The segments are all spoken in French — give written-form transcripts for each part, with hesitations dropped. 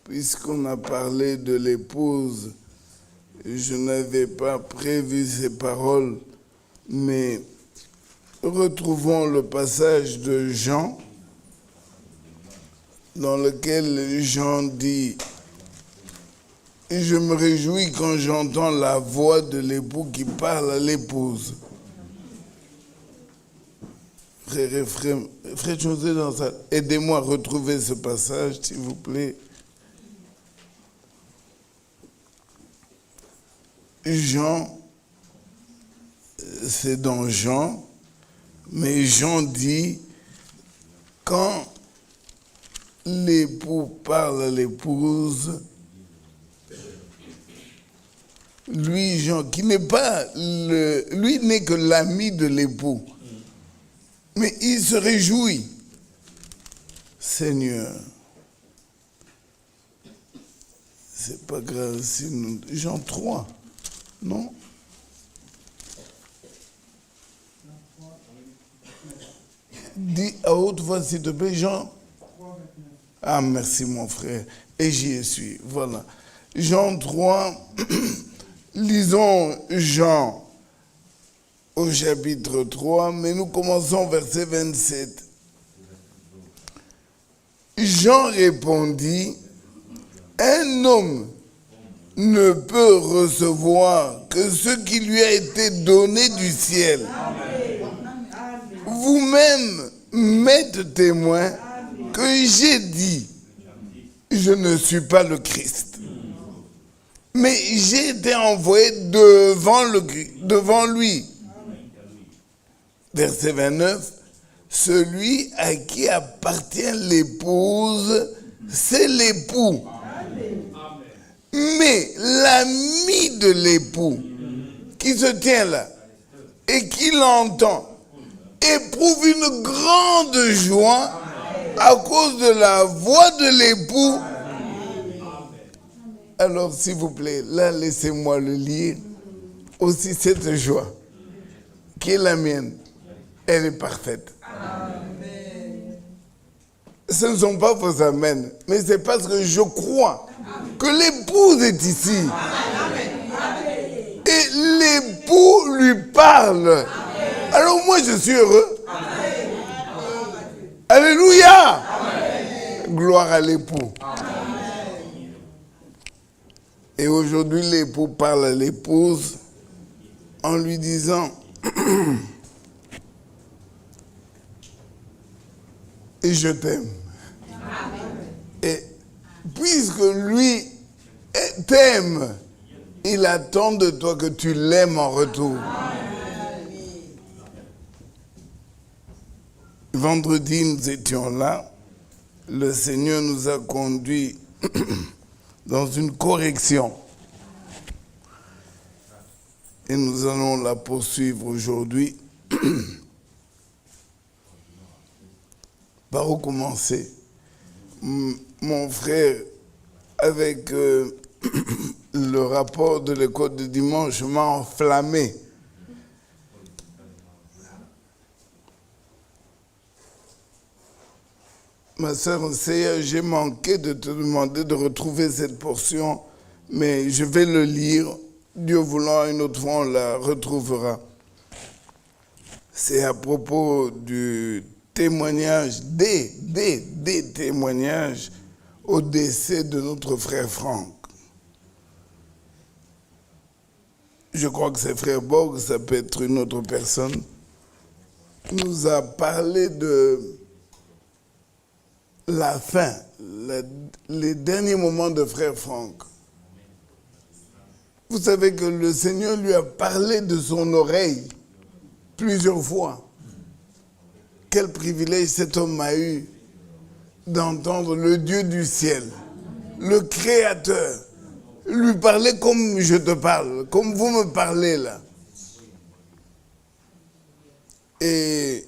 Puisqu'on a parlé de l'épouse, je n'avais pas prévu ces paroles, mais retrouvons le passage de Jean, dans lequel Jean dit « Je me réjouis quand j'entends la voix de l'époux qui parle à l'épouse. » Frère José, aidez-moi à retrouver ce passage, s'il vous plaît. Jean, c'est dans Jean, mais Jean dit, quand l'époux parle à l'épouse, lui, Jean, qui n'est pas lui n'est que l'ami de l'époux, mais il se réjouit. Seigneur, c'est pas grave si nous... Jean 3. Non? Dis à haute voix, s'il te plaît, Jean. Ah, merci, mon frère. Et j'y suis. Voilà. Jean 3. Lisons Jean au chapitre 3, mais nous commençons verset 27. Jean répondit, un homme ne peut recevoir que ce qui lui a été donné du ciel. Vous-même m'êtes témoin que j'ai dit, je ne suis pas le Christ, mais j'ai été envoyé devant lui. Verset 29, celui à qui appartient l'épouse, c'est l'époux. Mais l'ami de l'époux qui se tient là et qui l'entend éprouve une grande joie à cause de la voix de l'époux. Alors, s'il vous plaît, là, laissez-moi le lire. Aussi, cette joie qui est la mienne, elle est parfaite. Ce ne sont pas vos amens, mais c'est parce que je crois que l'épouse est ici. Et l'époux lui parle. Alors moi, je suis heureux. Alléluia. Gloire à l'époux. Et aujourd'hui, l'époux parle à l'épouse en lui disant « Et je t'aime. » Et puisque lui t'aime, il attend de toi que tu l'aimes en retour. Vendredi, nous étions là. Le Seigneur nous a conduits dans une correction. Et nous allons la poursuivre aujourd'hui. Par où commencer? Mon frère, avec le rapport de l'école de dimanche, m'a enflammé. Ma sœur Seiya, j'ai manqué de te demander de retrouver cette portion, mais je vais le lire. Dieu voulant, une autre fois, on la retrouvera. C'est à propos du témoignage, des témoignages au décès de notre frère Franck. je crois que c'est Frère Borg, ça peut être une autre personne, nous a parlé de la fin, les derniers moments de Frère Franck. Vous savez que le Seigneur lui a parlé de son oreille plusieurs fois. Quel privilège cet homme a eu d'entendre le Dieu du ciel, le Créateur, lui parler comme je te parle, comme vous me parlez là. Et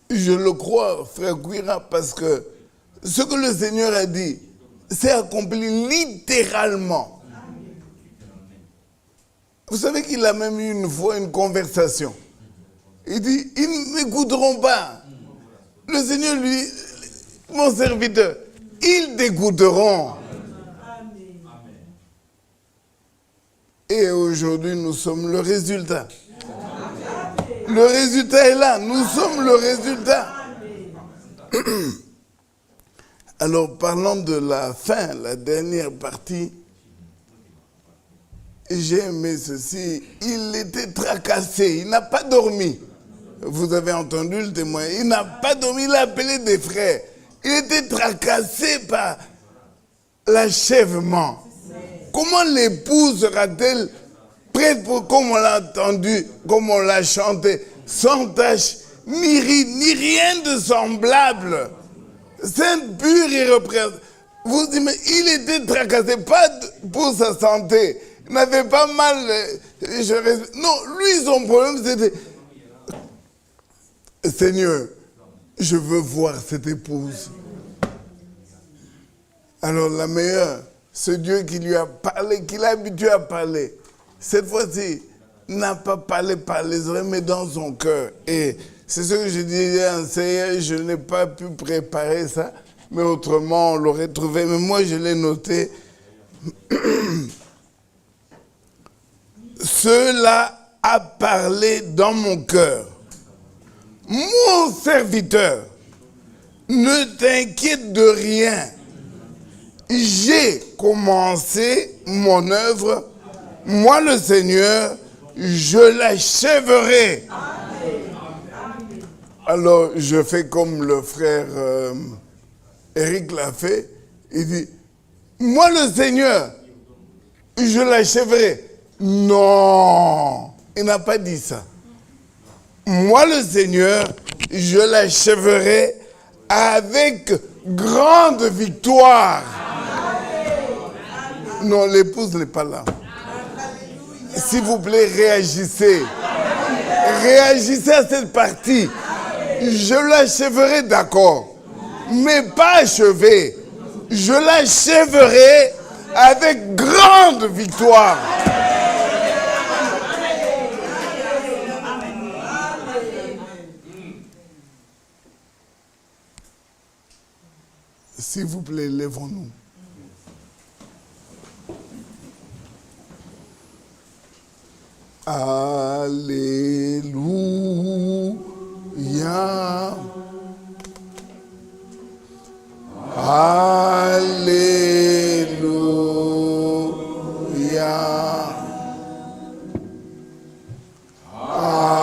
je le crois, frère Guira, parce que ce que le Seigneur a dit, c'est accompli littéralement. Vous savez qu'il a même eu une fois une conversation. Il dit, ils ne m'écouteront pas. Le Seigneur lui, mon serviteur, ils t'écouteront. Et aujourd'hui, nous sommes le résultat. Le résultat est là, nous sommes le résultat. Alors, parlant de la fin, la dernière partie, j'ai aimé ceci. Il était tracassé, il n'a pas dormi. Vous avez entendu le témoin. Il n'a pas dormi, il a appelé des frères. Il était tracassé par l'achèvement. Comment l'épouse sera-t-elle prête pour, comme on l'a entendu, comme on l'a chanté, sans tache, ni ride, ni rien de semblable. Sainte, pure, irréprochable. Vous dites, mais il était tracassé, pas pour sa santé. Il n'avait pas mal. Non, lui, son problème, c'était, Seigneur, je veux voir cette épouse. Alors, la meilleure, ce Dieu qui lui a parlé, qui l'a habitué à parler, cette fois-ci, n'a pas parlé par les oreilles, mais dans son cœur. Et c'est ce que je disais à Seigneur, je n'ai pas pu préparer ça, mais autrement, on l'aurait trouvé. Mais moi, je l'ai noté. Cela a parlé dans mon cœur. Mon serviteur, ne t'inquiète de rien. J'ai commencé mon œuvre. Moi, le Seigneur, je l'achèverai. Alors, je fais comme le frère Eric l'a fait. Il dit, moi, le Seigneur, je l'achèverai. Non, il n'a pas dit ça. Moi, le Seigneur, je l'achèverai avec grande victoire. Non, l'épouse n'est pas là. S'il vous plaît, réagissez. Réagissez à cette partie. Je l'achèverai, d'accord, mais pas achevé. Je l'achèverai avec grande victoire. S'il vous plaît, lèvons-nous. Alléluia. Alléluia. Alléluia.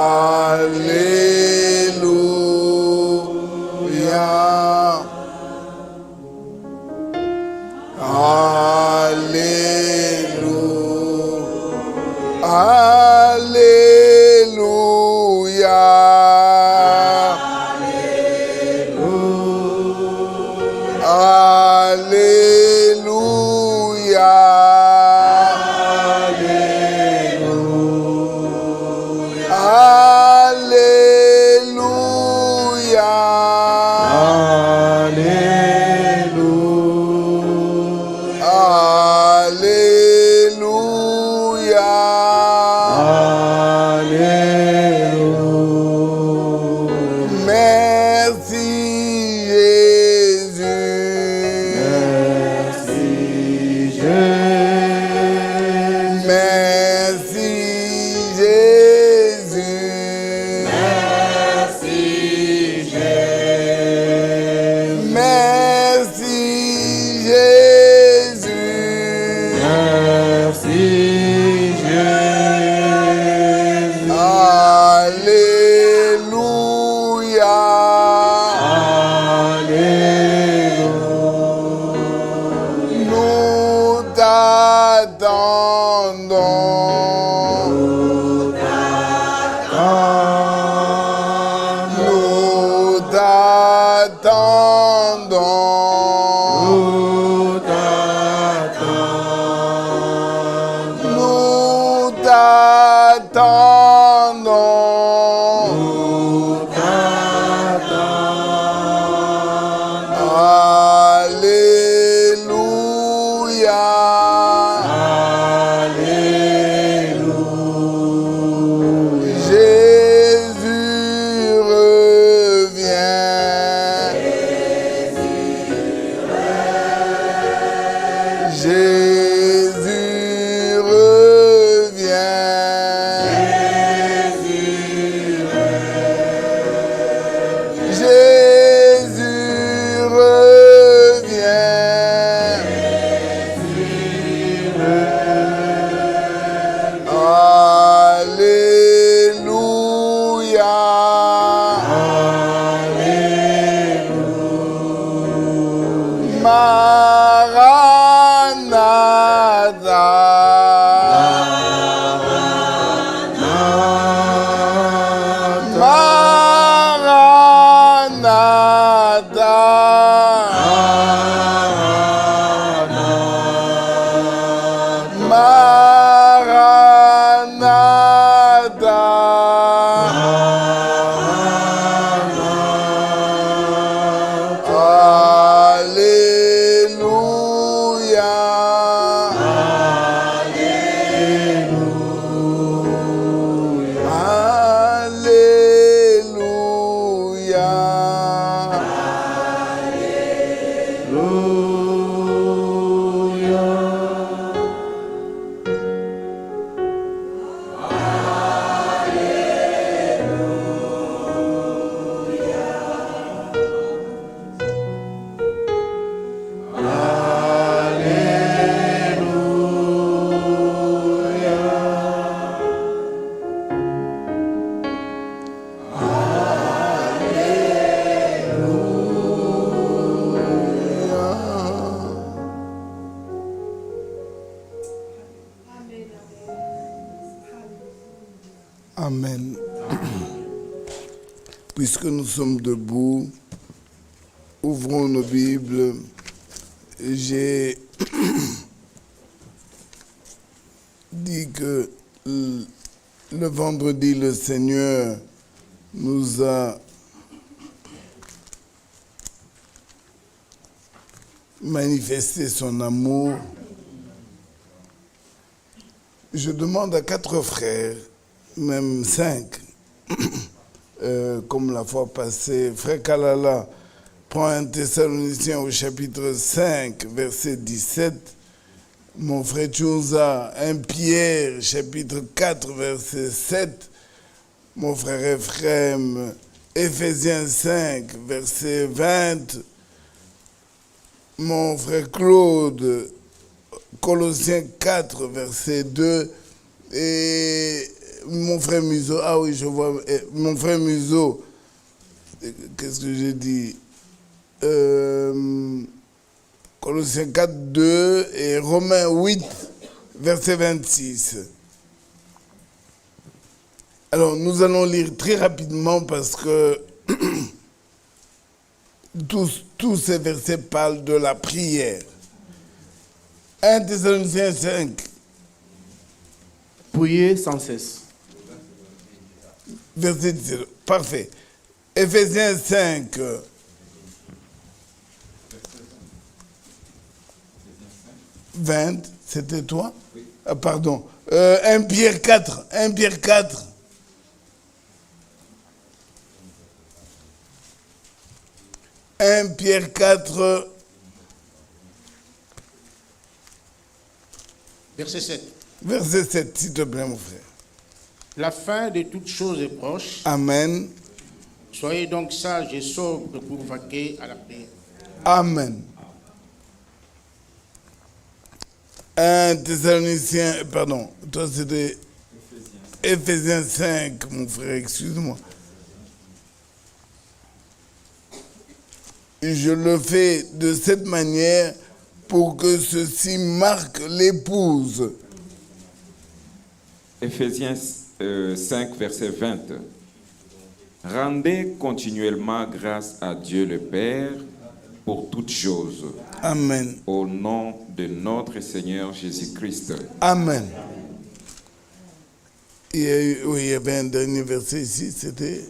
Merci Amen. Puisque nous sommes debout, ouvrons nos Bibles. J'ai dit que le vendredi, le Seigneur nous a manifesté son amour. Je demande à 4 frères, même 5, comme la fois passée, frère Kalala prend un Thessaloniciens au chapitre 5, verset 17. Mon frère Tchouza, 1 Pierre, chapitre 4, verset 7. Mon frère Ephraim, Éphésiens 5, verset 20. Mon frère Claude, Colossiens 4, verset 2. Et mon frère Museau, ah oui, je vois, mon frère Museau, qu'est-ce que j'ai dit? Colossiens 4, 2 et Romains 8, verset 26. Alors, nous allons lire très rapidement parce que tous ces versets parlent de la prière. 1 Thessaloniciens 5. Priez sans cesse. Verset 17. Parfait. Éphésiens 5. « 20, c'était toi? Oui. Ah, pardon. 1 Pierre 4. 1 Pierre 4. « 1 Pierre 4. » Verset 7. Verset 7, s'il te plaît, mon frère. La fin de toutes choses est proche. Amen. Soyez donc sages et sobres pour vaquer à la paix. Amen. 1 Thessaloniciens, pardon, toi c'était Éphésiens 5, mon frère, excuse-moi. Je le fais de cette manière pour que ceci marque l'épouse. Éphésiens 5, verset 20. Rendez continuellement grâce à Dieu le Père pour toutes choses, Amen. au nom de notre Seigneur Jésus-Christ. Amen. Il y avait un dernier verset ici, c'était...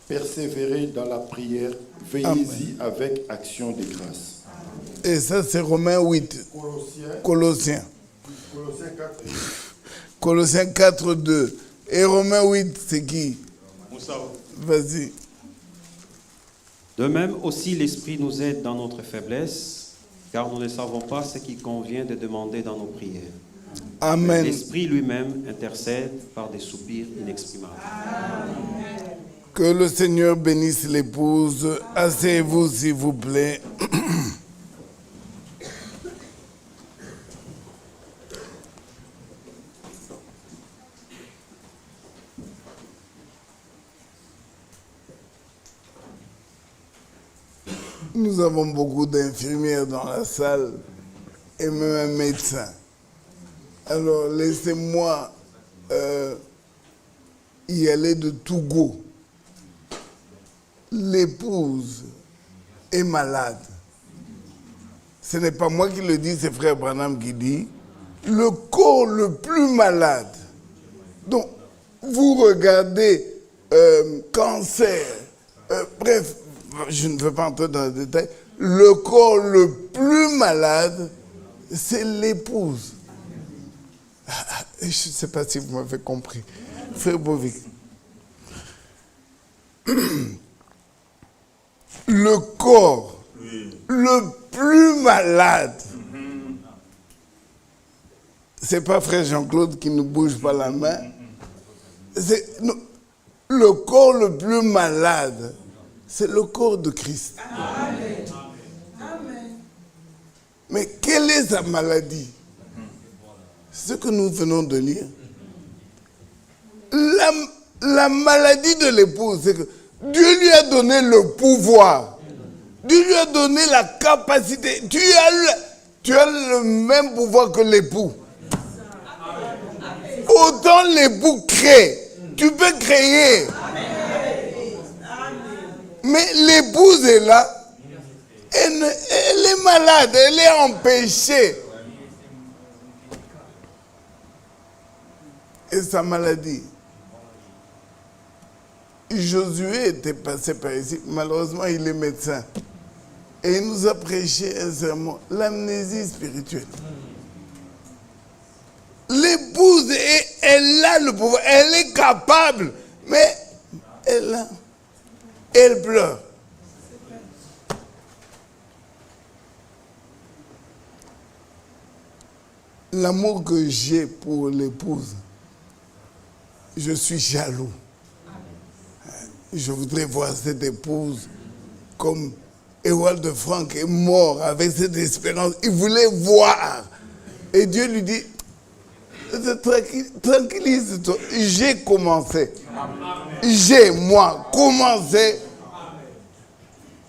Persévérez dans la prière, veillez-y avec action de grâce. Et ça, c'est Romains 8. Colossiens. Colossiens 4, 2. Et Romains 8, c'est qui? Vas-y. De même aussi, l'Esprit nous aide dans notre faiblesse, car nous ne savons pas ce qu'il convient de demander dans nos prières. Amen. L'Esprit lui-même intercède par des soupirs inexprimables. Que le Seigneur bénisse l'épouse. Asseyez-vous, s'il vous plaît. Nous avons beaucoup d'infirmières dans la salle et même un médecin. Alors, laissez-moi y aller de tout go. L'épouse est malade. Ce n'est pas moi qui le dis, c'est Frère Branham qui dit. Le corps le plus malade. Donc, vous regardez cancer, bref, je ne veux pas entrer dans les détails. Le corps le plus malade, c'est l'épouse. Je ne sais pas si vous m'avez compris. Frère Bovic. Le corps le plus malade, c'est pas Frère Jean-Claude qui ne bouge pas la main. C'est le corps le plus malade, c'est le corps de Christ. Amen. Amen. Mais quelle est sa maladie? Ce que nous venons de lire. La maladie de l'épouse, c'est que Dieu lui a donné le pouvoir. Dieu lui a donné la capacité. Tu as le même pouvoir que l'époux. Autant l'époux crée. Tu peux créer. Mais l'épouse est là. Elle est malade. Elle est empêchée. Et sa maladie. Josué était passé par ici. Malheureusement, il est médecin. Et il nous a prêché un sermon, l'amnésie spirituelle. L'épouse, elle a le pouvoir, elle est capable, mais elle pleure. L'amour que j'ai pour l'épouse, je suis jaloux. Je voudrais voir cette épouse comme Ewald de Franck est mort avec cette espérance. Il voulait voir. Et Dieu lui dit, tranquillise-toi, j'ai commencé. J'ai, moi, commencé.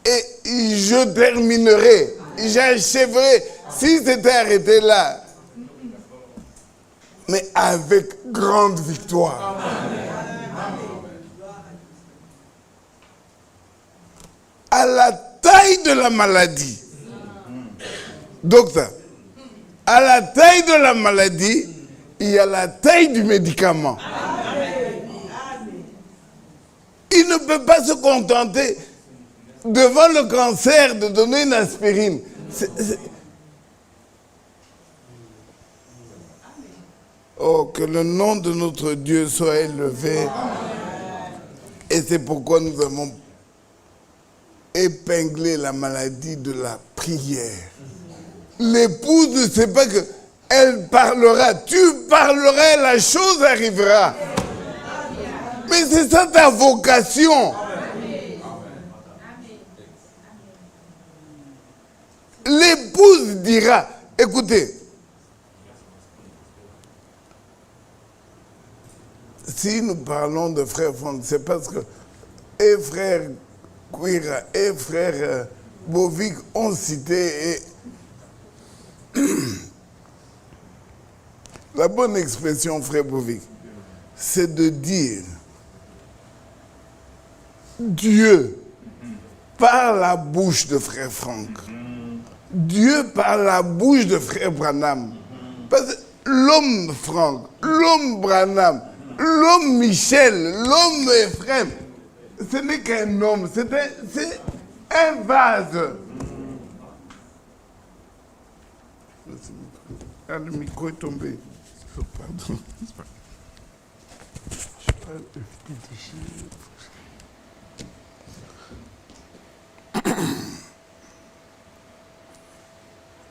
Et je terminerai. J'achèverai. Si c'était arrêté là. Mais avec grande victoire. À la taille de la maladie. Docteur, à la taille de la maladie, il y a la taille du médicament. Il ne peut pas se contenter devant le cancer de donner une aspirine. Oh, que le nom de notre Dieu soit élevé. Et c'est pourquoi nous avons épinglé la maladie de la prière. L'épouse ne sait pas que elle parlera. Tu parleras, la chose arrivera. Mais c'est ça ta vocation. l'épouse dira, écoutez, si nous parlons de frère Franck, c'est parce que et frère Kouira et frère Bovic ont cité la bonne expression, frère Bovic, c'est de dire Dieu par la bouche de frère Franck, Dieu par la bouche de frère Branham. Parce que l'homme Franck, l'homme Branham, l'homme Michel, l'homme Ephraim, ce n'est qu'un homme, c'est un vase. Ah, le micro est tombé. Pardon.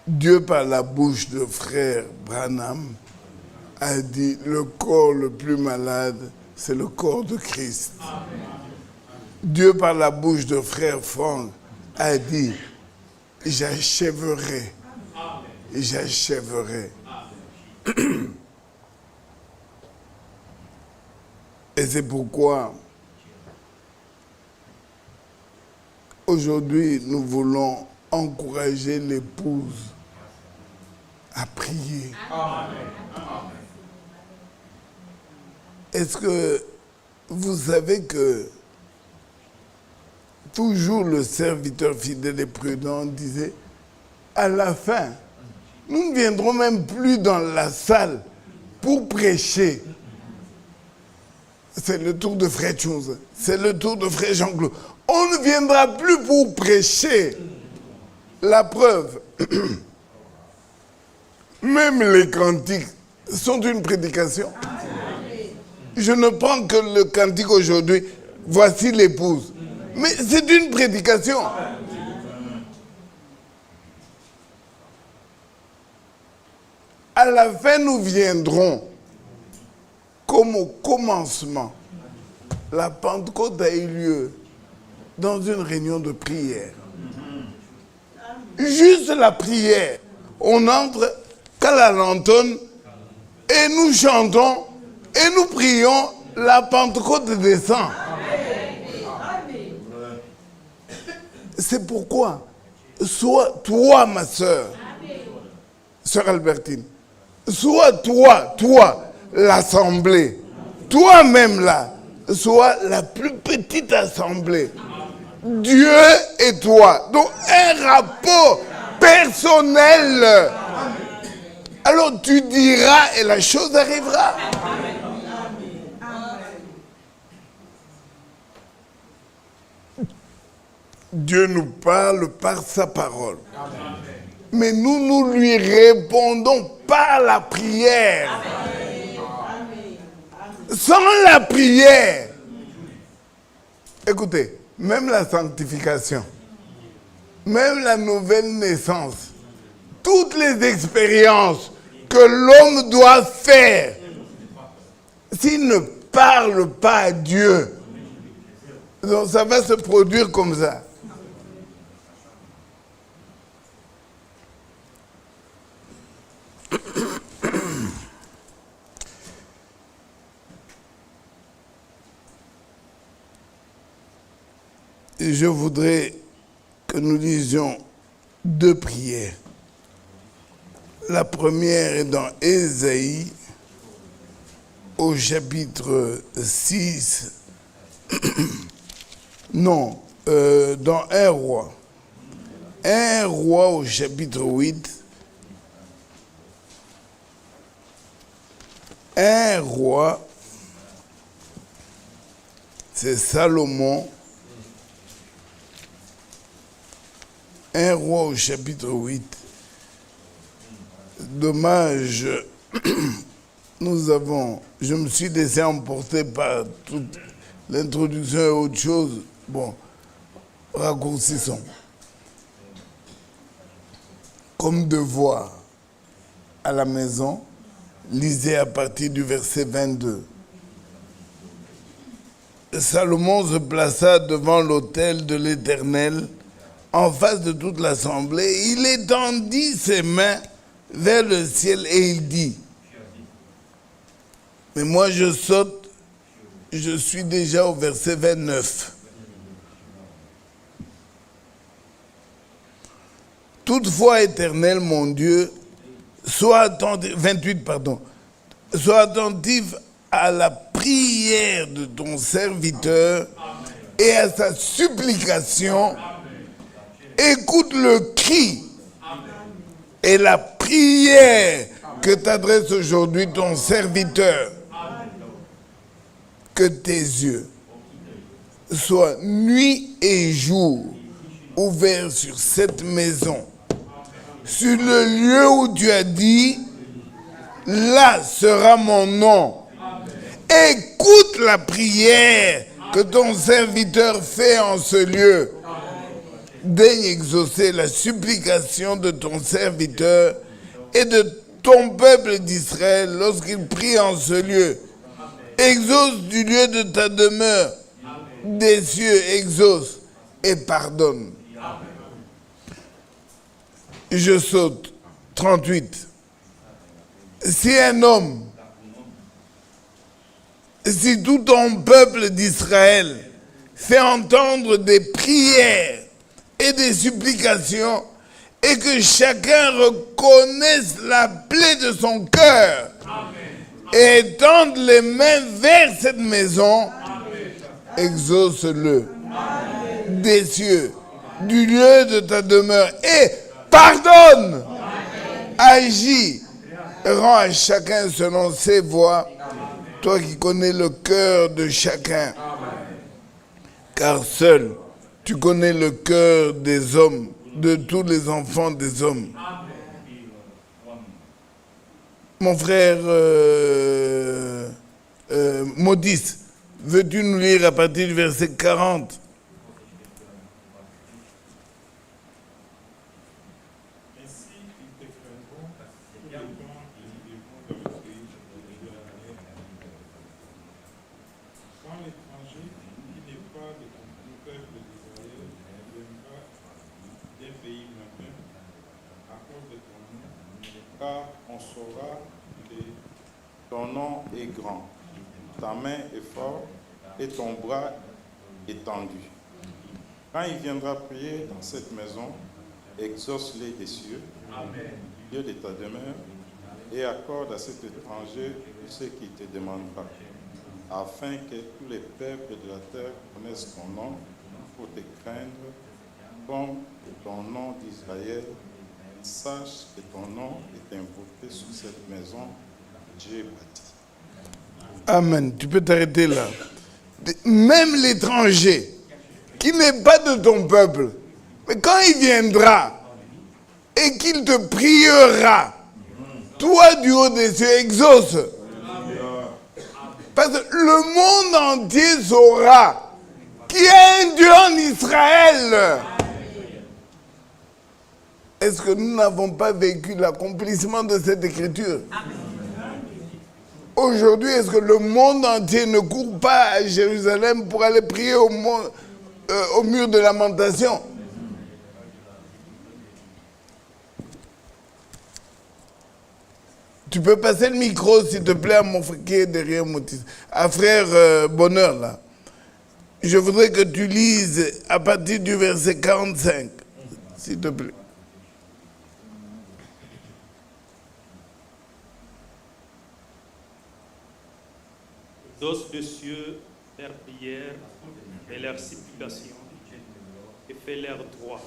Dieu, par la bouche de frère Branham, a dit le corps le plus malade, c'est le corps de Christ. Amen. Dieu, par la bouche de frère Franck, a dit j'achèverai. J'achèverai. Et c'est pourquoi aujourd'hui nous voulons encourager l'épouse à prier. Est-ce que vous savez que toujours le serviteur fidèle et prudent disait, à la fin, nous ne viendrons même plus dans la salle pour prêcher. C'est le tour de frère Chose, c'est le tour de frère Jean-Claude. On ne viendra plus pour prêcher. La preuve, même les cantiques sont une prédication. Je ne prends que le cantique aujourd'hui, voici l'épouse. Mais c'est une prédication. À la fin, nous viendrons comme au commencement. La Pentecôte a eu lieu dans une réunion de prière. Juste la prière. On entre qu'à la lanterne et nous chantons et nous prions, la Pentecôte descend. C'est pourquoi, sois toi ma sœur, sœur Albertine, sois toi, l'assemblée, toi-même là, sois la plus petite assemblée. Dieu et toi. Donc un rapport personnel. Alors tu diras et la chose arrivera. Dieu nous parle par sa parole. Mais nous lui répondons par la prière. Sans la prière, écoutez, même la sanctification, même la nouvelle naissance, toutes les expériences que l'homme doit faire, s'il ne parle pas à Dieu, donc ça va se produire comme ça. Je voudrais que nous lisions deux prières. La première est dans Ésaïe, au chapitre 6. Non, dans 1 roi. 1 roi au chapitre 8. 1 roi, c'est Salomon. 1 roi au chapitre 8. Dommage, je me suis laissé emporter par toute l'introduction et autre chose. Bon, raccourcissons. Comme devoir à la maison, lisez à partir du verset 22. Salomon se plaça devant l'autel de l'Éternel en face de toute l'assemblée, il étendit ses mains vers le ciel et il dit, mais moi je saute, je suis déjà au verset 29. Toutefois, Éternel, mon Dieu, sois attentif, 28, pardon, sois attentif à la prière de ton serviteur et à sa supplication. Écoute le cri et la prière que t'adresse aujourd'hui ton serviteur. Que tes yeux soient nuit et jour ouverts sur cette maison, sur le lieu où tu as dit, là sera mon nom. Écoute la prière que ton serviteur fait en ce lieu. Daigne exaucer la supplication de ton serviteur et de ton peuple d'Israël lorsqu'il prie en ce lieu. Exauce du lieu de ta demeure, des cieux, exauce et pardonne. Je saute. 38. Si un homme, si tout ton peuple d'Israël fait entendre des prières et des supplications et que chacun reconnaisse la plaie de son cœur et étende les mains vers cette maison, exauce-le des cieux, du lieu de ta demeure et pardonne, agis, rends à chacun selon ses voies, toi qui connais le cœur de chacun, car seul tu connais le cœur des hommes, de tous les enfants des hommes. Mon frère Modis, veux-tu nous lire à partir du verset 40? Car on saura que ton nom est grand, ta main est forte et ton bras étendu. Quand il viendra prier dans cette maison, exauce-les des cieux, Dieu de ta demeure, et accorde à cet étranger tout ce qu'il te demandera, afin que tous les peuples de la terre connaissent ton nom pour te craindre, comme ton nom d'Israël. Sache que ton nom est invoqué sur cette maison, Dieu bâti. Amen. Tu peux t'arrêter là. Même l'étranger, qui n'est pas de ton peuple, mais quand il viendra et qu'il te priera, toi du haut des cieux, exauce. Parce que le monde entier saura qu'il y a un Dieu en Israël. Est-ce que nous n'avons pas vécu l'accomplissement de cette écriture? Aujourd'hui, est-ce que le monde entier ne court pas à Jérusalem pour aller prier au mur de lamentation? Tu peux passer le micro, s'il te plaît, à mon frère qui est derrière Motis. À frère Bonheur, là. Je voudrais que tu lises à partir du verset 45, s'il te plaît. Exauce des cieux leurs prières et leurs supplications et fais leur droit.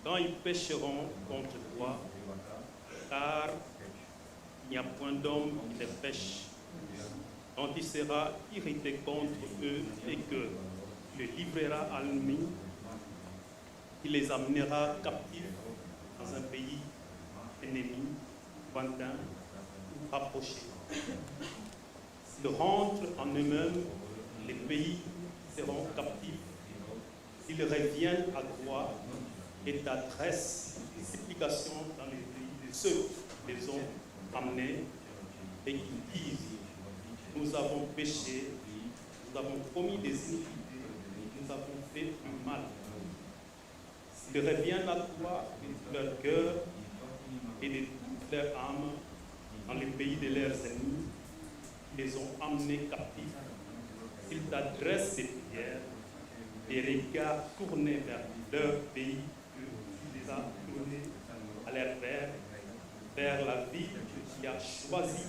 Quand ils pécheront contre toi, car il n'y a point d'homme qui ne pêche, quand il sera irrité contre eux et que le livrera à l'ennemi, il les amènera captifs dans un pays ennemi, lointain ou rapproché. S'ils rentrent en eux-mêmes, les pays seront captifs. S'ils reviennent à toi et t'adressent des supplications dans les pays de ceux qui les ont amenés et qui disent: nous avons péché, nous avons commis des iniquités, nous avons fait du mal. Ils reviennent à toi de tout leur cœur et de toute leur âme dans le pays de leurs ennemis. Ils les ont emmenés captifs. Ils t'adressent des prières, des regards tournés vers leur pays que tu les as donnés à leur père, vers la vie que tu as choisie,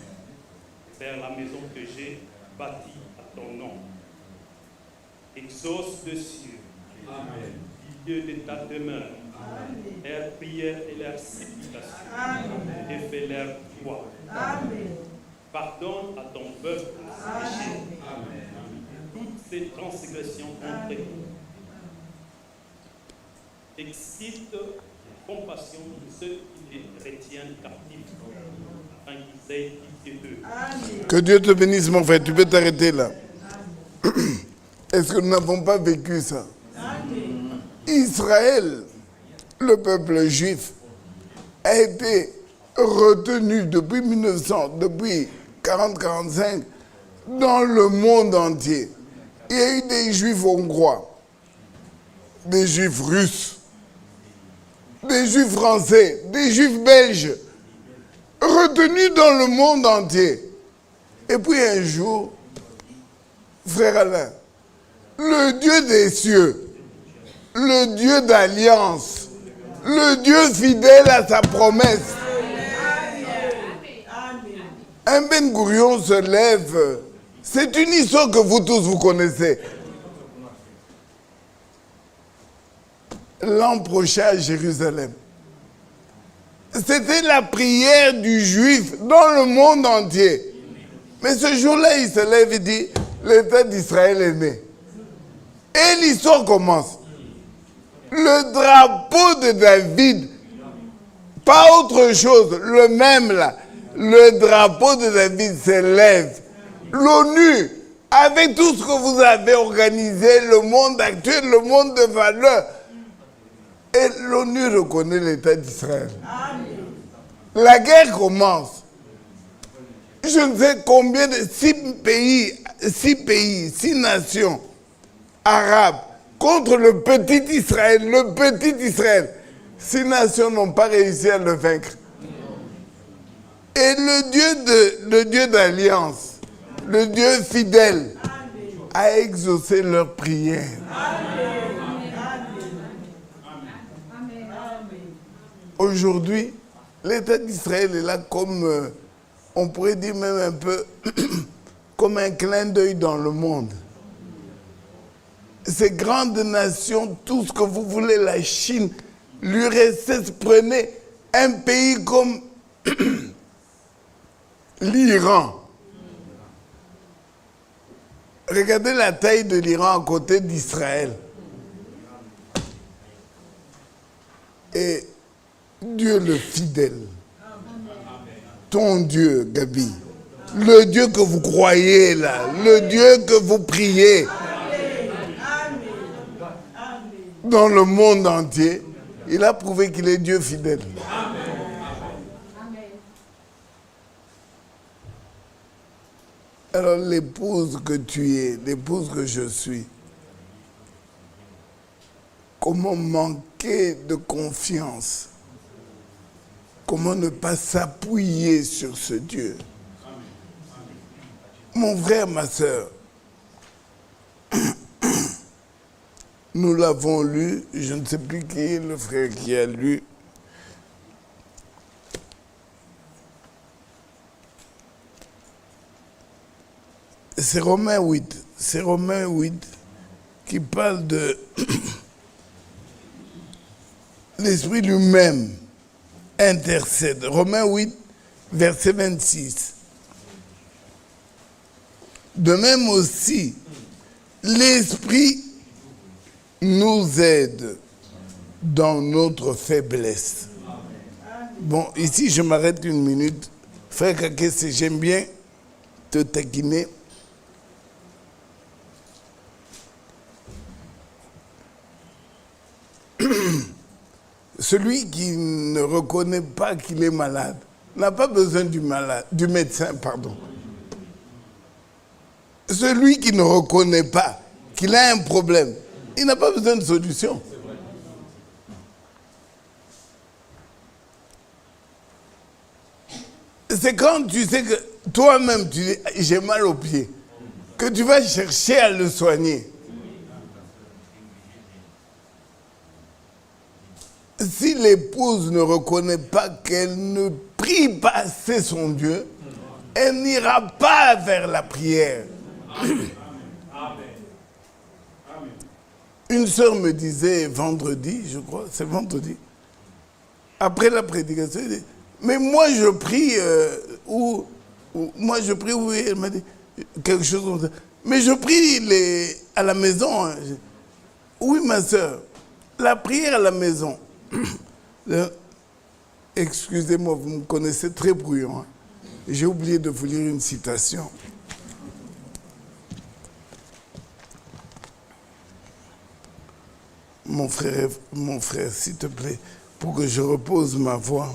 vers la maison que j'ai bâtie à ton nom. Exauce des cieux, du lieu de ta demeure, leurs prières et leurs supplications, et fais leur foi. Pardonne à ton peuple ses péchés, toutes ses transgressions contre lui. Excite compassion de ceux qui les retiennent captifs, afin qu'ils aient pitié d'eux. Que Dieu te bénisse, mon frère. Tu peux t'arrêter là. Est-ce que nous n'avons pas vécu ça? Israël, le peuple juif, a été retenu depuis 1900, depuis 40-45, dans le monde entier. Il y a eu des juifs hongrois, des juifs russes, des juifs français, des juifs belges, retenus dans le monde entier. Et puis un jour, frère Alain, le Dieu des cieux, le Dieu d'alliance, le Dieu fidèle à sa promesse. Un Ben Gourion se lève. C'est une histoire que vous tous vous connaissez. L'an prochain à Jérusalem. C'était la prière du juif dans le monde entier. Mais ce jour-là, il se lève et dit, l'État d'Israël est né. Et l'histoire commence. Le drapeau de David, pas autre chose, le même là, le drapeau de David s'élève. L'ONU, avec tout ce que vous avez organisé, le monde actuel, le monde de valeurs, et l'ONU reconnaît l'État d'Israël. La guerre commence. Je ne sais combien de 6 nations arabes contre le petit Israël. 6 nations n'ont pas réussi à le vaincre. Et le Dieu d'alliance, le Dieu fidèle, a exaucé leurs prières. Aujourd'hui, l'État d'Israël est là comme, on pourrait dire même un peu, comme un clin d'œil dans le monde. Ces grandes nations, tout ce que vous voulez, la Chine, l'URSS, prenez un pays comme l'Iran. Regardez la taille de l'Iran à côté d'Israël. Et Dieu le fidèle, ton Dieu, Gabi, le Dieu que vous croyez là, le Dieu que vous priez dans le monde entier, il a prouvé qu'il est Dieu fidèle. Alors l'épouse que tu es, l'épouse que je suis, comment manquer de confiance? Comment ne pas s'appuyer sur ce Dieu? Mon frère, ma soeur, nous l'avons lu, je ne sais plus qui est le frère qui a lu. C'est Romains 8. C'est Romains 8 qui parle de l'Esprit lui-même intercède. Romains 8, verset 26. De même aussi, l'Esprit nous aide dans notre faiblesse. Bon, ici, je m'arrête une minute. Frère Kakesse, j'aime bien te taquiner. Celui qui ne reconnaît pas qu'il est malade n'a pas besoin du médecin, pardon. Celui qui ne reconnaît pas qu'il a un problème, il n'a pas besoin de solution. c'est quand tu sais que toi-même, tu dis, j'ai mal au pied, que tu vas chercher à le soigner. Si l'épouse ne reconnaît pas qu'elle ne prie pas assez son Dieu, elle n'ira pas vers la prière. Une sœur me disait vendredi, je crois, c'est vendredi, après la prédication, elle dit, mais moi je prie, oui, elle m'a dit quelque chose comme ça. Mais je prie à la maison. Hein. Oui, ma sœur, la prière à la maison. Excusez-moi, vous me connaissez très bruyant. Hein. J'ai oublié de vous lire une citation. Mon frère, s'il te plaît, pour que je repose ma voix.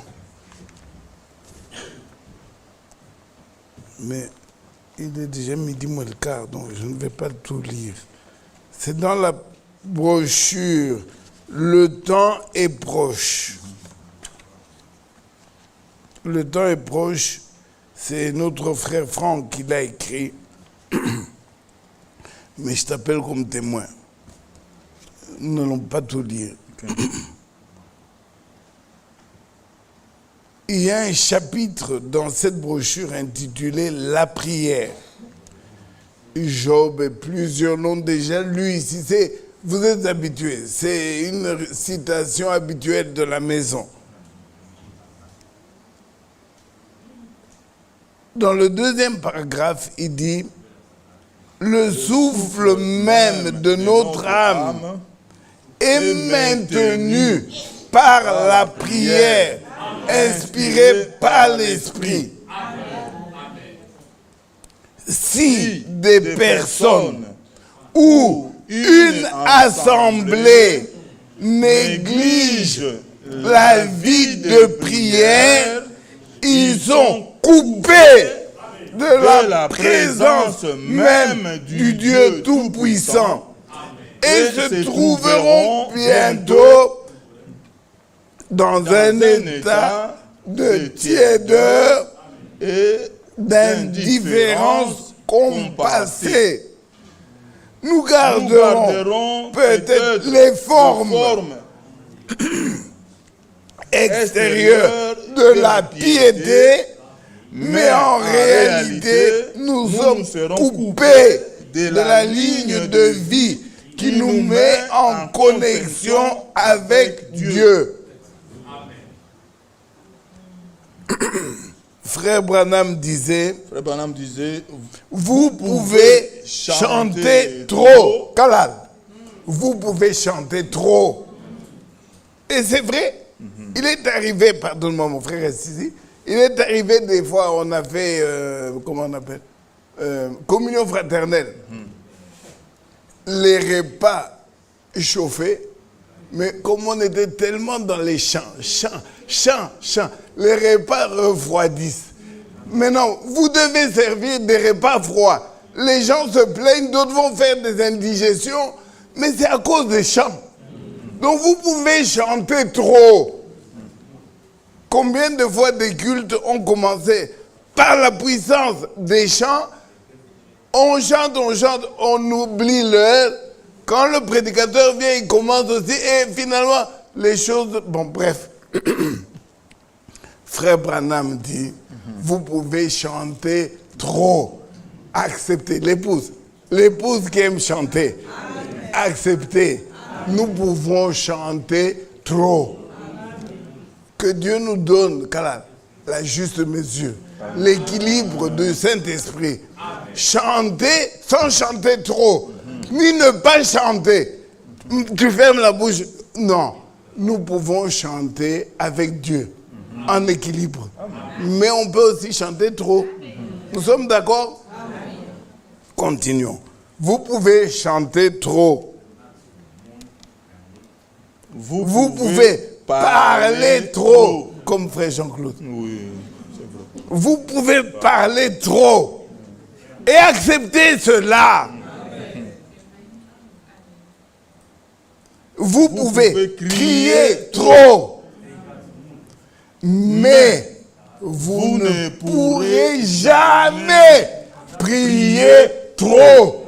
Mais il est déjà 12h15, donc je ne vais pas tout lire. C'est dans la brochure « Le temps est proche ». Le temps est proche, c'est notre frère Franck qui l'a écrit. Mais je t'appelle comme témoin. Nous n'allons pas tout lire. Okay. Il y a un chapitre dans cette brochure intitulé « La prière ». Job et plusieurs l'ont déjà lu ici. Vous êtes habitués. C'est une citation habituelle de la maison. Dans le deuxième paragraphe, il dit « Le souffle même de notre âme est maintenu par la prière, inspirée par l'Esprit. » Si des personnes ou une assemblée néglige la vie de prière, ils sont coupés de la présence même du Dieu Tout-Puissant et se trouveront bientôt dans un état de tiédeur et d'indifférence compassée. Nous garderons peut-être les formes extérieures de la piété, mais en réalité, nous sommes coupés de la ligne de vie qui nous met en connexion avec Dieu. Frère Branham disait, vous pouvez chanter trop. Kalal, vous pouvez chanter trop. Et c'est vrai. Il est arrivé, pardonne-moi mon frère ici, il est arrivé des fois, on a fait, comment on appelle, communion fraternelle. Les repas chauffés, mais comme on était tellement dans les chants, les repas refroidissent. Maintenant, vous devez servir des repas froids. Les gens se plaignent, d'autres vont faire des indigestions, mais c'est à cause des chants. Donc vous pouvez chanter trop. Combien de fois des cultes ont commencé par la puissance des chants? On chante, on oublie l'heure. Quand le prédicateur vient, il commence aussi. Et finalement, les choses... Bon, bref. Frère Branham dit, vous pouvez chanter trop. Acceptez. L'épouse qui aime chanter. Acceptez. Nous pouvons chanter trop. Que Dieu nous donne la juste mesure, l'équilibre du Saint-Esprit. Chanter sans chanter trop, ni ne pas chanter. Tu fermes la bouche. Non, nous pouvons chanter avec Dieu, en équilibre. Mais on peut aussi chanter trop. Nous sommes d'accord? Continuons. Vous pouvez chanter trop. Vous pouvez parler trop, comme frère Jean-Claude. Oui, c'est vrai. Vous pouvez parler trop et accepter cela. Vous pouvez crier trop, mais vous ne pourrez jamais prier trop.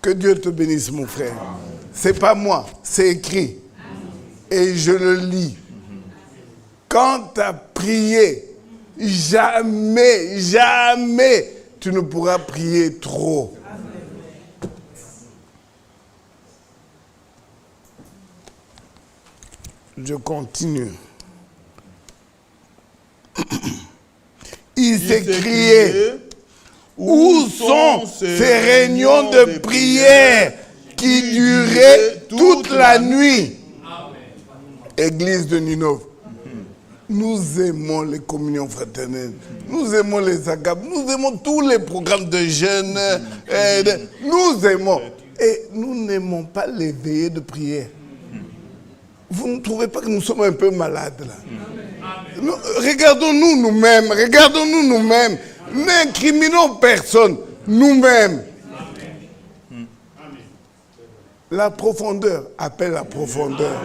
Que Dieu te bénisse, mon frère. C'est pas moi, c'est écrit. Et je le lis. Quand tu as prié, jamais, jamais, tu ne pourras prier trop. Je continue. Il s'écriait, où sont ces réunions de prière qui duraient toute la nuit? Église de Ninove. Nous aimons les communions fraternelles, nous aimons les agapes, nous aimons tous les programmes de jeûne, nous aimons. Et nous n'aimons pas les veillées de prière. Vous ne trouvez pas que nous sommes un peu malades là? Regardons-nous nous-mêmes, n'incriminons personne, nous-mêmes. La profondeur appelle la profondeur.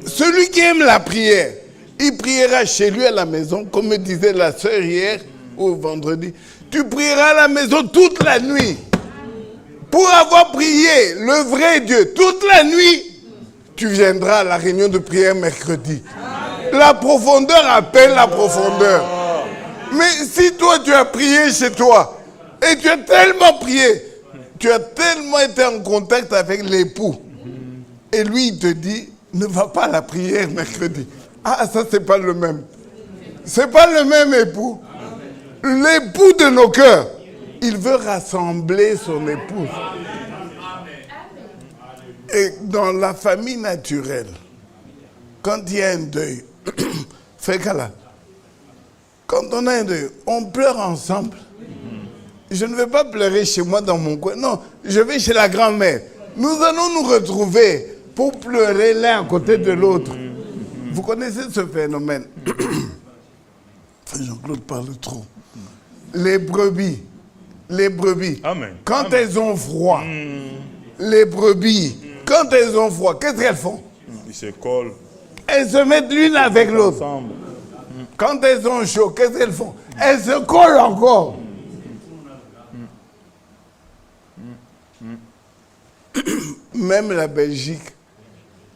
Celui qui aime la prière, il priera chez lui à la maison, comme me disait la sœur hier ou vendredi. Tu prieras à la maison toute la nuit. Pour avoir prié le vrai Dieu toute la nuit, tu viendras à la réunion de prière mercredi. La profondeur appelle la profondeur. Mais si toi tu as prié chez toi, et tu as tellement prié, tu as tellement été en contact avec l'époux, et lui il te dit, ne va pas à la prière mercredi. Ah, ça c'est pas le même. C'est pas le même époux. L'époux de nos cœurs, il veut rassembler son épouse. Et dans la famille naturelle, quand il y a un deuil, quand on a un deuil, on pleure ensemble. Je ne vais pas pleurer chez moi dans mon coin. Non, je vais chez la grand-mère. Nous allons nous retrouver pour pleurer l'un à côté de l'autre. Vous connaissez ce phénomène? Jean-Claude parle trop. Les brebis. Amen. Quand elles ont froid, les brebis, quand elles ont froid, qu'est-ce qu'elles font? Ils se collent Elles se mettent l'une avec l'autre. ensemble. Quand elles ont chaud, qu'est-ce qu'elles font? Elles se collent encore. Même la Belgique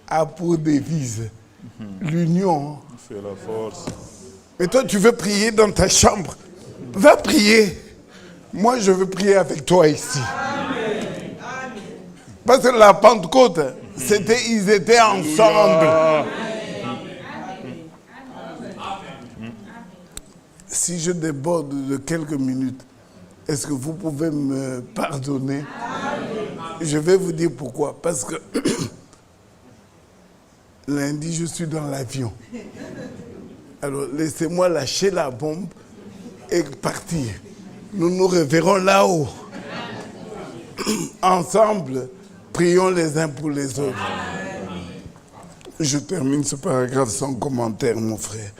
a pour devise l'union. C'est la force. Mais toi, tu veux prier dans ta chambre. Va prier. Moi, je veux prier avec toi ici. Parce que la Pentecôte, ils étaient ensemble. Si je déborde de quelques minutes, est-ce que vous pouvez me pardonner? Je vais vous dire pourquoi. Parce que lundi, je suis dans l'avion. Alors, laissez-moi lâcher la bombe et partir. Nous nous reverrons là-haut. Ensemble, prions les uns pour les autres. Je termine ce paragraphe sans commentaire, mon frère.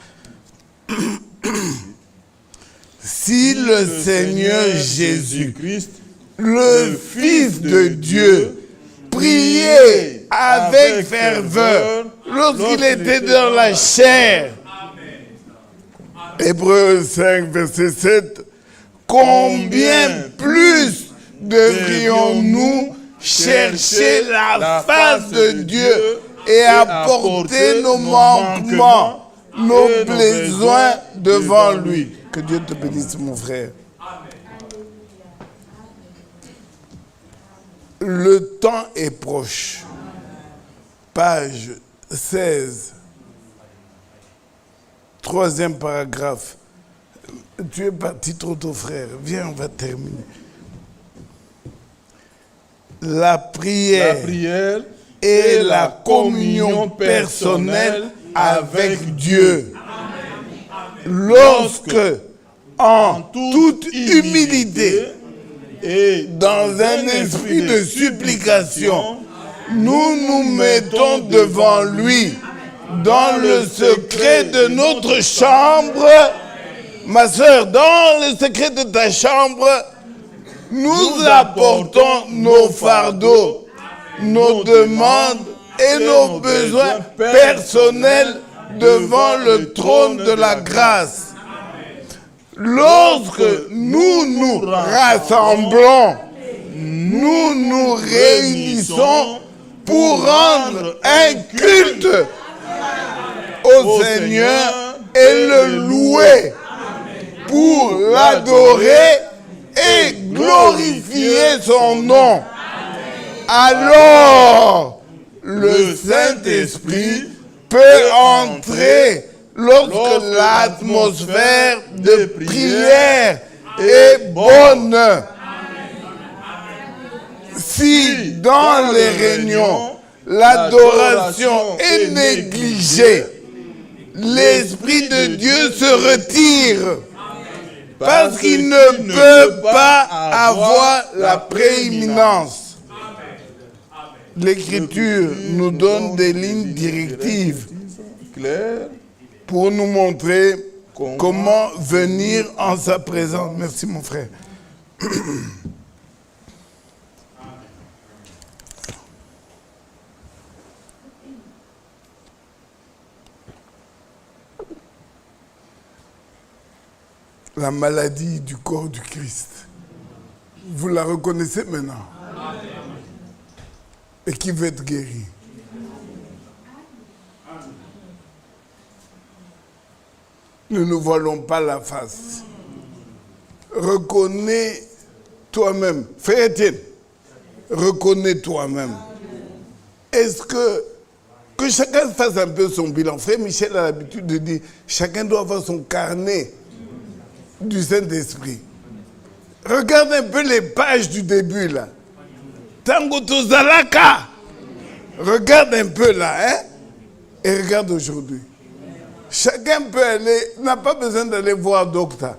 Si le Seigneur Jésus-Christ, le Fils de Dieu, priait avec ferveur lorsqu'il était dans la chair. Hébreux 5, verset 7. Combien plus devrions-nous chercher la face de Dieu et apporter nos manquements, nos besoins devant lui. Que Dieu te bénisse, mon frère. Le temps est proche. Page 16. Troisième paragraphe. Tu es parti trop tôt, frère. Viens, on va terminer. La prière et la communion personnelle avec Dieu. Lorsque, en toute humilité et dans un esprit de supplication, nous nous mettons devant lui dans le secret de notre chambre. Ma sœur, dans le secret de ta chambre, nous apportons nos fardeaux, nos demandes et nos besoins personnels devant le trône de la grâce. Lorsque nous nous rassemblons, nous nous réunissons pour rendre un culte au Seigneur et le louer, pour l'adorer et glorifier son nom. Alors, le Saint-Esprit peut entrer lorsque l'atmosphère de prière est bonne. Si dans les réunions, l'adoration est négligée, l'Esprit de Dieu se retire parce qu'il ne peut pas avoir la prééminence. L'Écriture nous donne des lignes directives claires pour nous montrer comment venir en sa présence. Merci mon frère. La maladie du corps du Christ. Vous la reconnaissez maintenant. Et qui veut être guéri. Nous ne voilons pas la face. Reconnais toi-même. Frère Étienne, reconnais toi-même. Est-ce que chacun fasse un peu son bilan. Frère Michel a l'habitude de dire, chacun doit avoir son carnet du Saint-Esprit. Regarde un peu les pages du début là. Tango Tozalaka. Regarde un peu là, hein? Et regarde aujourd'hui. Chacun peut aller, n'a pas besoin d'aller voir docteur.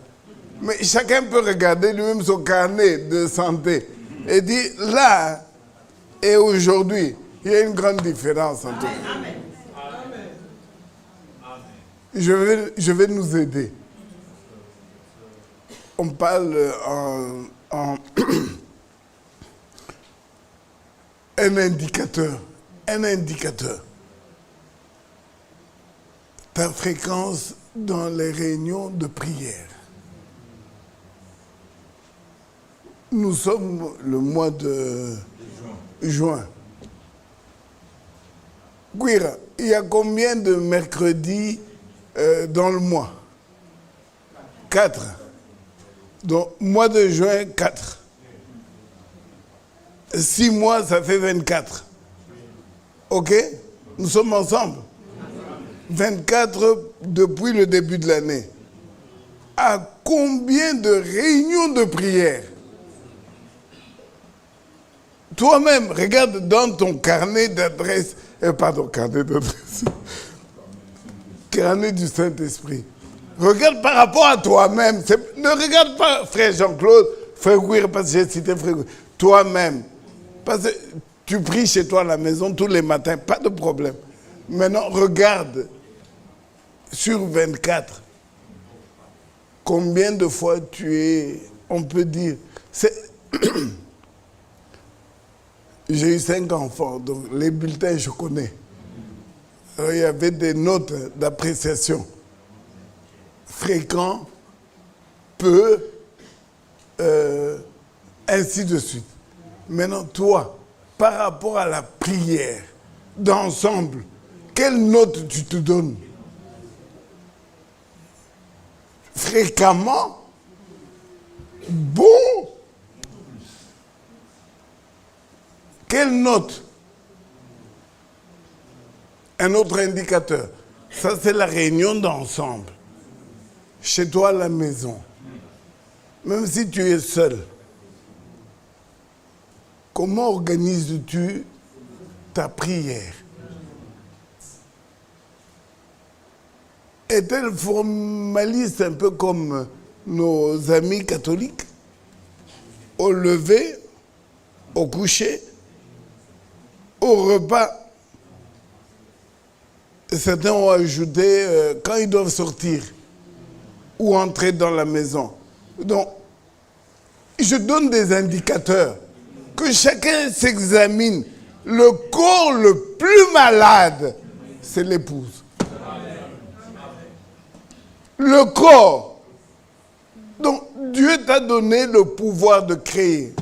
Mais chacun peut regarder lui-même son carnet de santé et dire là et aujourd'hui, il y a une grande différence entre eux. Je vais nous aider. On parle en un indicateur. Ta fréquence dans les réunions de prière. Nous sommes le mois de juin. Guira, il y a combien de mercredis dans le mois? 4. Donc, mois de juin, 4. 6 mois, ça fait 24. OK? Nous sommes ensemble. 24 depuis le début de l'année. À combien de réunions de prière? Toi-même, regarde dans ton carnet d'adresse, carnet du Saint-Esprit. Regarde par rapport à toi-même. Ne regarde pas frère Jean-Claude, frère Gouir, parce que j'ai cité frère Gouir. Toi-même. Parce que tu pries chez toi à la maison tous les matins, pas de problème. Maintenant, regarde sur 24. Combien de fois tu es, on peut dire, j'ai eu 5 enfants, donc les bulletins, je connais. Alors, il y avait des notes d'appréciation. Fréquent, peu, ainsi de suite. Maintenant, toi, par rapport à la prière d'ensemble, quelle note tu te donnes? Fréquemment? Bon? Quelle note? Un autre indicateur. Ça, c'est la réunion d'ensemble. Chez toi à la maison. Même si tu es seul. Comment organises-tu ta prière? Est-elle formaliste un peu comme nos amis catholiques? Au lever, au coucher, au repas. Certains ont ajouté quand ils doivent sortir ou entrer dans la maison. Donc, je donne des indicateurs. Que chacun s'examine le corps le plus malade, c'est l'épouse. Le corps. Donc, Dieu t'a donné le pouvoir de créer.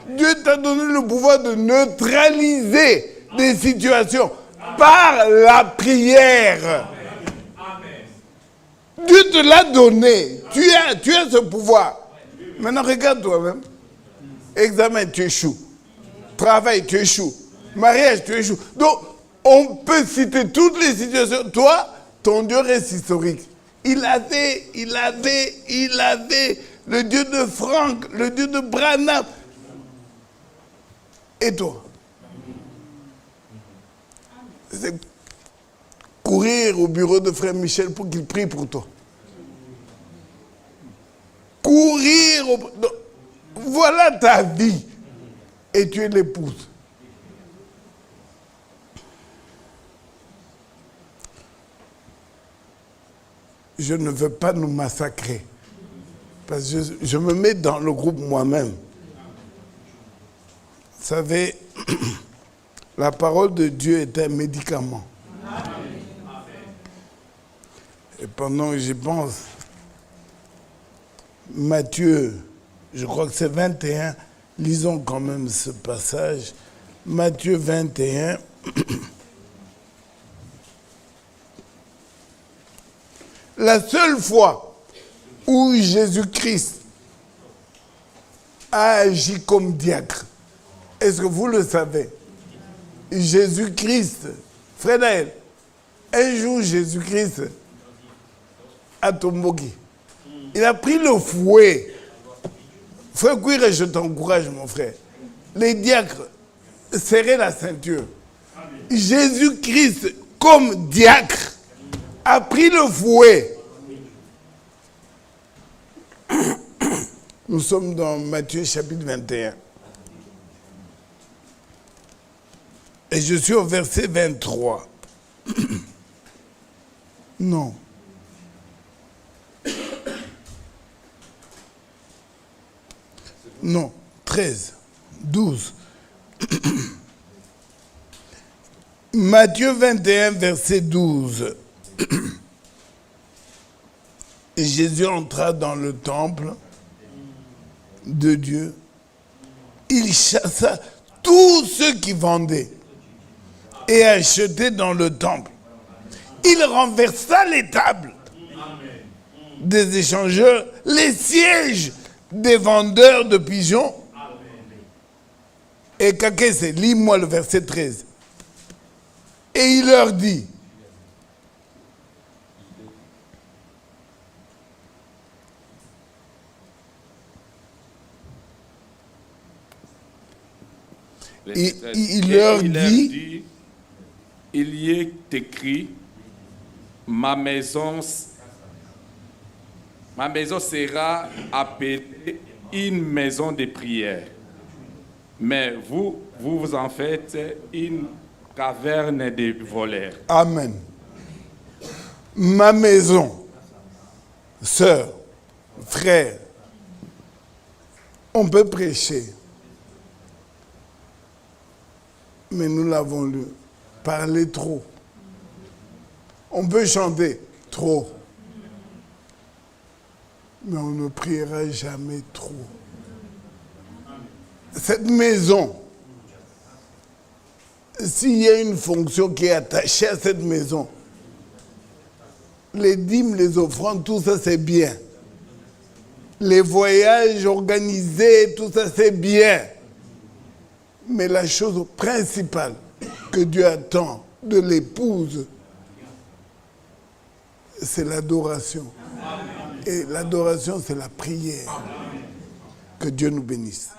Dieu t'a donné le pouvoir de neutraliser des situations par la prière. Dieu te l'a donné. Tu as ce pouvoir. Maintenant, regarde toi-même. Examen, tu échoues. Travail, tu échoues. Mariage, tu échoues. Donc, on peut citer toutes les situations. Toi, ton Dieu reste historique. Il avait le Dieu de Franck, le Dieu de Branham. Et toi? C'est courir au bureau de frère Michel pour qu'il prie pour toi. Courir au... Donc, voilà ta vie. Et tu es l'épouse. Je ne veux pas nous massacrer. Parce que je me mets dans le groupe moi-même. Vous savez, la parole de Dieu est un médicament. Et pendant que j'y pense, Matthieu, je crois que c'est 21, lisons quand même ce passage. Matthieu 21. La seule fois où Jésus-Christ a agi comme diacre, est-ce que vous le savez? Jésus-Christ, Frédéric, un jour Jésus-Christ à Tombogi, il a pris le fouet. Frère Kouire, je t'encourage mon frère. Les diacres, serrez la ceinture. Jésus-Christ, comme diacre, a pris le fouet. Nous sommes dans Matthieu chapitre 21. Et je suis au verset 23. Non. Non, 13, 12. Matthieu 21, verset 12. Et Jésus entra dans le temple de Dieu. Il chassa tous ceux qui vendaient et achetaient dans le temple. Il renversa les tables des échangeurs, les sièges des vendeurs de pigeons. Et Kakese, lis-moi le verset 13. Et il leur dit, il leur dit, il y est écrit, ma maison sera appelée une maison de prière. Mais vous en faites une caverne de voleurs. Amen. Ma maison, sœur, frère, on peut prêcher. Mais nous l'avons lu. Parler trop. On peut chanter trop. Mais on ne priera jamais trop. Cette maison, s'il y a une fonction qui est attachée à cette maison, les dîmes, les offrandes, tout ça c'est bien. Les voyages organisés, tout ça c'est bien. Mais la chose principale que Dieu attend de l'épouse, c'est l'adoration. Et l'adoration, c'est la prière. Que Dieu nous bénisse.